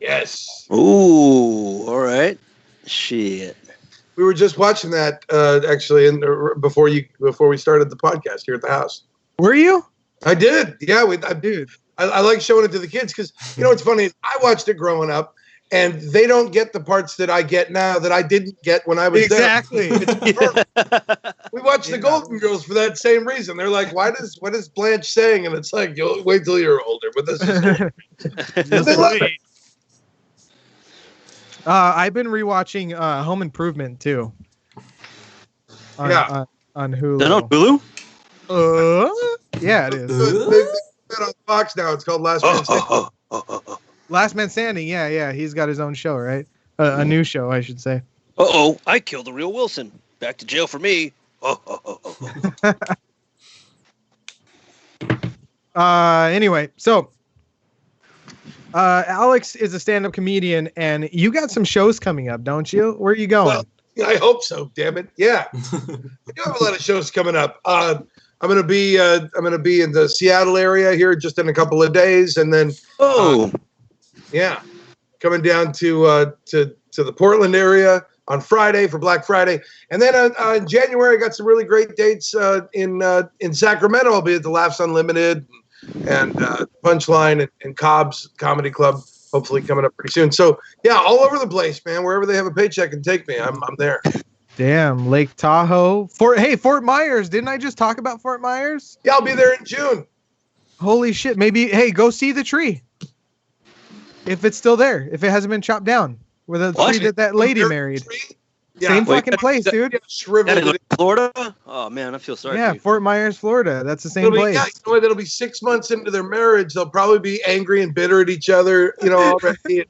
Yes. Ooh, all right. Shit. We were just watching that actually before we started the podcast here at the house. Were you? I did. Yeah, I did. I like showing it to the kids because you know what's funny is I watched it growing up. And they don't get the parts that I get now that I didn't get when I was there. Exactly. We watched the Golden Girls for that same reason. They're like, what is Blanche saying? And it's like, you'll wait till you're older. But this is they love it. I've been rewatching Home Improvement too. On Hulu. Is that on Hulu? Yeah, it is. They've got it on Fox now. It's called Last Man Standing. Last Man Standing, yeah. He's got his own show, right? A new show, I should say. Uh-oh, I killed the real Wilson. Back to jail for me. Anyway, so Alex is a stand-up comedian, and you got some shows coming up, don't you? Where are you going? Well, I hope so. Damn it. Yeah, we do have a lot of shows coming up. I'm gonna be in the Seattle area here just in a couple of days, and then yeah, coming down to the Portland area on Friday for Black Friday, and then in January I got some really great dates in Sacramento. I'll be at the Laughs Unlimited and Punchline and Cobb's Comedy Club. Hopefully coming up pretty soon. So yeah, all over the place, man. Wherever they have a paycheck and take me, I'm there. Damn, Lake Tahoe. Fort Myers. Didn't I just talk about Fort Myers? Yeah, I'll be there in June. Holy shit. Maybe, hey, go see the tree. If it's still there. If it hasn't been chopped down. Where the tree that lady married. Yeah. Same fucking place, dude. Shriveled. in Florida? Oh, man, I feel sorry Yeah, for you. Fort Myers, Florida. That's the same place. Yeah, you know what? It'll be 6 months into their marriage. They'll probably be angry and bitter at each other, you know, already.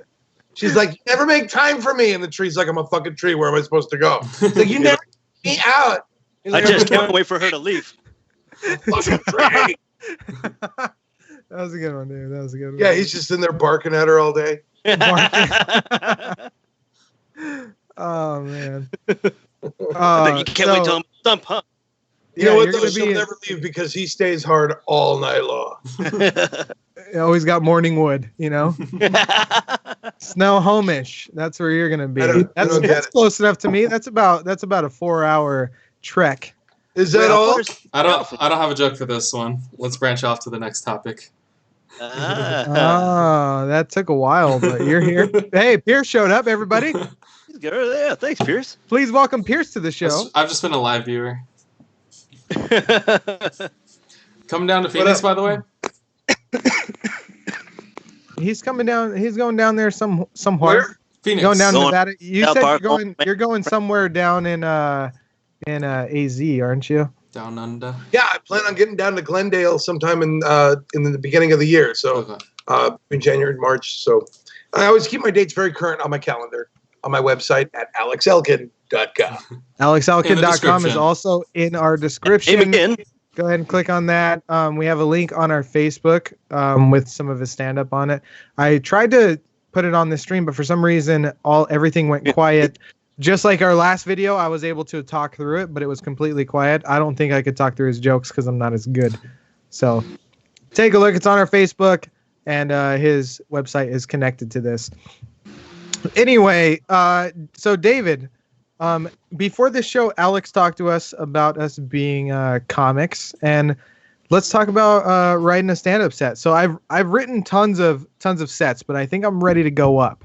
She's like, you never make time for me. And the tree's like, I'm a fucking tree. Where am I supposed to go? It's like, you never get me out. I just can't wait for her to leave. Fucking tree. That was a good one, dude. That was a good one. Yeah, he's just in there barking at her all day. Oh, man. You can't wait till I'm stump, huh? You know what, you're though? gonna She'll be never leave because he stays hard all night long. always got morning wood, you know? Snow Homish. That's where you're gonna be. That's close enough to me. That's about a 4-hour trek. Is that all? I don't have a joke for this one. Let's branch off to the next topic. Oh, that took a while, but you're here. Hey, Pierce showed up, everybody. Yeah, thanks, Pierce. Please welcome Pierce to the show. I've just been a live viewer. Coming down to Phoenix, by the way. He's coming down. He's going down there somewhere. Where? Phoenix. Going down to Nevada. You said Park, you're going somewhere down in AZ, aren't you? Down under. Yeah, I plan on getting down to Glendale sometime in the beginning of the year. So in January and March. So I always keep my dates very current on my calendar on my website at alexelkin.com. alexelkin.com is also in our description. Again. Go ahead and click on that. We have a link on our Facebook with some of his stand-up on it. I tried to put it on the stream, but for some reason, everything went quiet. Just like our last video, I was able to talk through it, but it was completely quiet. I don't think I could talk through his jokes because I'm not as good. So take a look. It's on our Facebook, and his website is connected to this. Anyway, so David, before this show, Alex talked to us about us being comics, and let's talk about writing a stand-up set. So I've written tons of sets, but I think I'm ready to go up.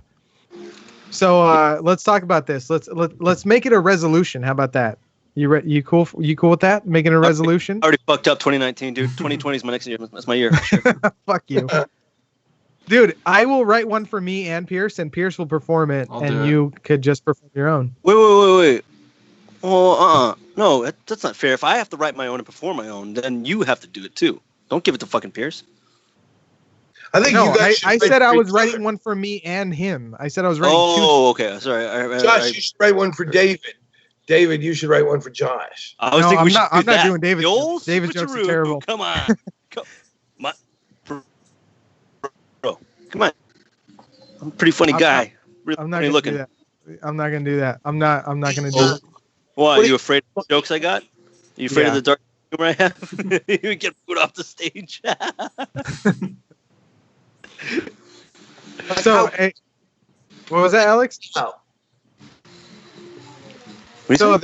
So let's talk about this. Let's make it a resolution. How about that? You cool with that? Making a resolution? I already fucked up 2019, dude. 2020 is my next year. That's my year. Sure. Fuck you. Dude, I will write one for me and Pierce will perform it, and you could just perform your own. Wait. Well, no, that's not fair. If I have to write my own and perform my own, then you have to do it too. Don't give it to fucking Pierce. I think you guys should I write said I for was each writing other. one for me and him. I said I was writing Oh, okay. Sorry. Josh, you should write one for David. David, you should write one for Josh. I was thinking I'm not doing David's jokes. David's David's jokes are terrible. Come on. Bro, come on. I'm a pretty funny guy. I'm not gonna do that. I'm not gonna do that. I'm not gonna do it. Why? Are you afraid of the jokes I got? Are you afraid of the dark humor I have? You get put off the stage. So, hey, what was that, Alex? Oh. So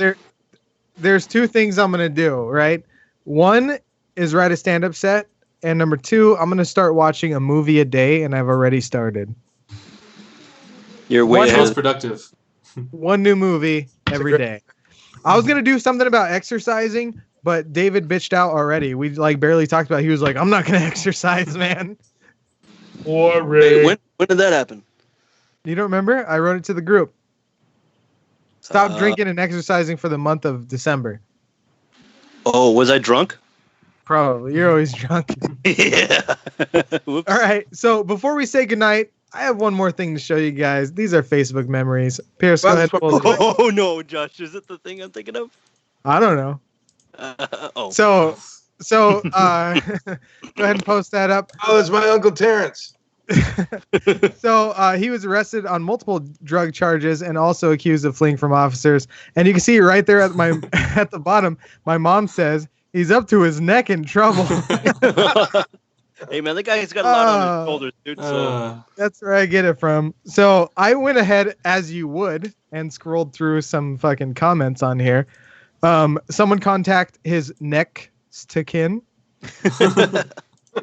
there's two things I'm gonna do, right? One is write a stand-up set, and number two, I'm gonna start watching a movie a day, and I've already started. You're way Most productive. One new movie every day. I was gonna do something about exercising, but David bitched out already. We barely talked about it. He was like, I'm not gonna exercise, man. Wait, when did that happen? You don't remember? I wrote it to the group. Stop drinking and exercising for the month of December. Oh, was I drunk? Probably. You're always drunk. Yeah. All right. So before we say goodnight, I have one more thing to show you guys. These are Facebook memories. Pierce, go ahead. Oh, no, Josh. Is it the thing I'm thinking of? I don't know. So go ahead and post that up. Oh, it's my Uncle Terrence. So he was arrested on multiple drug charges and also accused of fleeing from officers. And you can see right there at at the bottom, my mom says he's up to his neck in trouble. Hey man, that guy's got a lot on his shoulders, dude. So That's where I get it from. So I went ahead, as you would, and scrolled through some fucking comments on here. Someone contact his next to kin.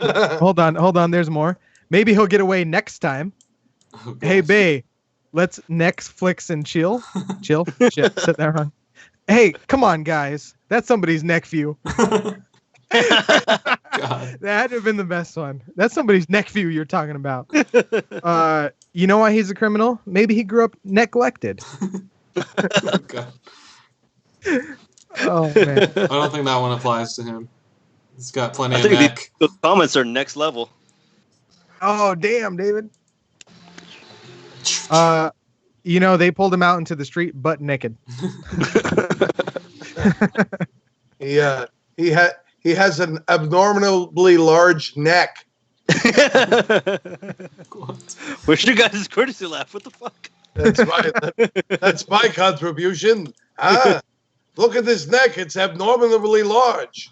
Hold on. There's more. Maybe he'll get away next time. Oh, Hey, bae, let's Netflix and chill. Chill. Shit, said that wrong. Hey, come on, guys. That's somebody's neck view. God. That had to have been the best one. That's somebody's neck view you're talking about. You know why he's a criminal? Maybe he grew up neglected. Oh, God. Oh, man. I don't think that one applies to him. He's got plenty I of think neck. those comments are next level. Oh, damn, David. You know, they pulled him out into the street butt naked. Yeah, he has an abnormally large neck. Where's your guys' courtesy laugh? What the fuck? That's my contribution. Look at this neck; it's abnormally large.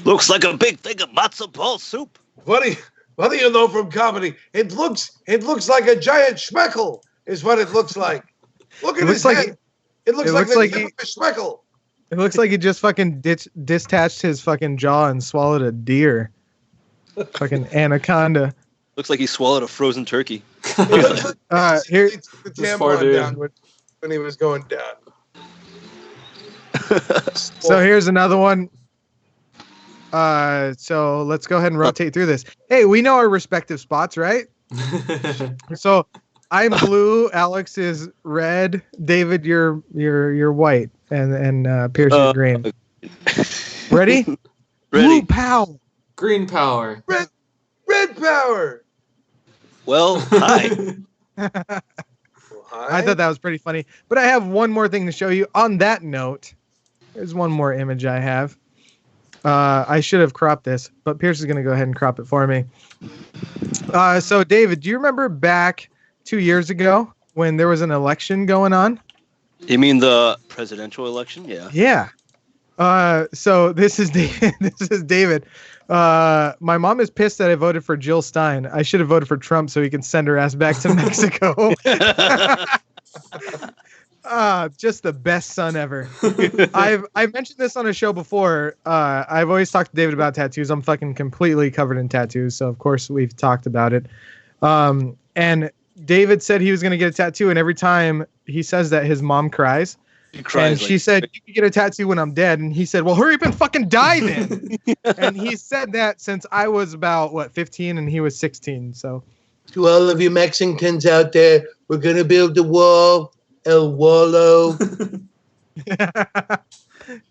Looks like a big thing of matzo ball soup. What do you know from comedy? It looks like a giant schmeckle. Is what it looks like. Look at his head. It looks like the tip of a schmeckle. It looks like he just fucking detached his fucking jaw and swallowed a deer. Fucking anaconda. Looks like he swallowed a frozen turkey. Here, The poor tampon dude. down when he was going down. so here's another one. So let's go ahead and rotate through this. Hey, we know our respective spots, right? So I'm blue, Alex is red, David, you're white, and Pierce is green. Ready? Ready. Blue power. Green power. Red power. Well, hi. I thought that was pretty funny. But I have one more thing to show you. On that note, there's one more image I have. I should have cropped this, but Pierce is going to go ahead and crop it for me. So, David, do you remember back 2 years ago when there was an election going on? You mean the presidential election? Yeah. Yeah. So this is David. This is David. My mom is pissed that I voted for Jill Stein. I should have voted for Trump so he can send her ass back to Mexico. Just the best son ever. I've mentioned this on a show before. I've always talked to David about tattoos. I'm fucking completely covered in tattoos, so of course we've talked about it. And David said he was going to get a tattoo, and every time he says that, his mom cries. And she said, "You can get a tattoo when I'm dead." And he said, "Well, hurry up and fucking die then." And he said that since I was about 15, and he was 16. So, to all of you Mexicans out there, we're gonna build the wall, El Wallo. It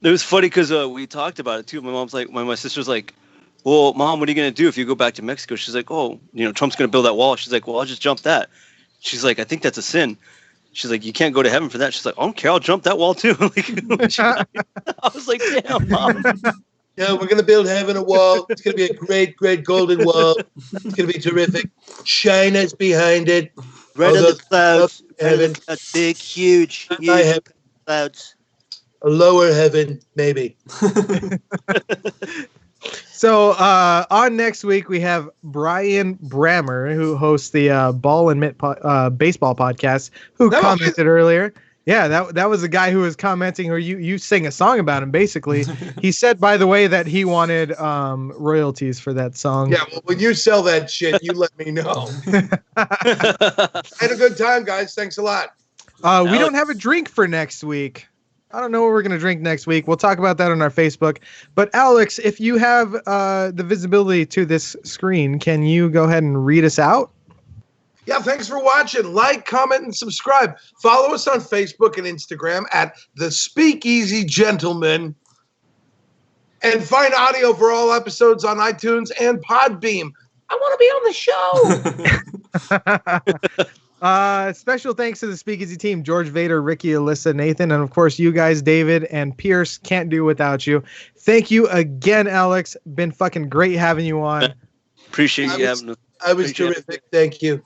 was funny because we talked about it too. My mom's like, my sister's like, "Well, Mom, what are you gonna do if you go back to Mexico?" She's like, "Oh, Trump's gonna build that wall." She's like, "Well, I'll just jump that." She's like, "I think that's a sin." She's like, "You can't go to heaven for that." She's like, "I don't care. I'll jump that wall too." I was like, "Damn, Mom." Yeah, we're gonna build heaven a wall. It's gonna be a great, great golden wall. It's gonna be terrific. China's behind it. Right in the clouds. Heaven. That's big, huge I have clouds. a lower heaven, maybe. So on next week we have Brian Brammer, who hosts the Ball and Mitt baseball podcast, who commented earlier. Yeah, that was the guy who was commenting, or you sang a song about him. Basically, he said, by the way, that he wanted royalties for that song. Yeah, well, when you sell that shit, you let me know. Had a good time, guys. Thanks a lot. We don't have a drink for next week. I don't know what we're going to drink next week. We'll talk about that on our Facebook. But Alex, if you have the visibility to this screen, can you go ahead and read us out? Yeah, thanks for watching. Like, comment, and subscribe. Follow us on Facebook and Instagram at The Speakeasy Gentleman. And find audio for all episodes on iTunes and Podbeam. I want to be on the show. Special thanks to the Speakeasy team, George Vader, Ricky, Alyssa, Nathan, and of course you guys, David and Pierce. Can't do without you. Thank you again, Alex. Been fucking great having you on. Appreciate you having us. I was terrific. Thank you.